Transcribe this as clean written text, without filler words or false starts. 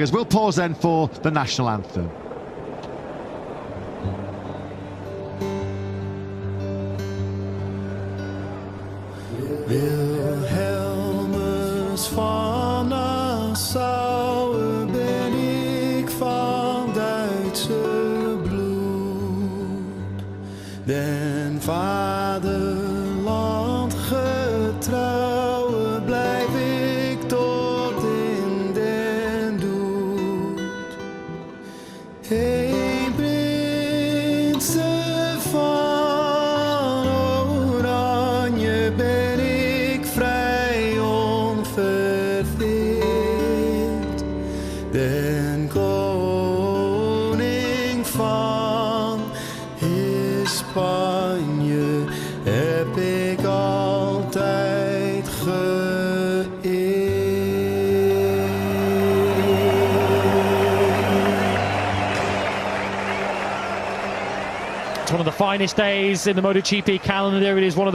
We'll pause then for the national anthem. Wilhelmus van Nassau, ben ik van Duitse bloed, den vaderland getrouw, blijf ik tot in den dood. Hey, prinsen van Oranje, ben ik vrij onverveeld, den koning van Spanje heb ik altijd geëerd. It's one of the finest days in the MotoGP calendar. It is one of the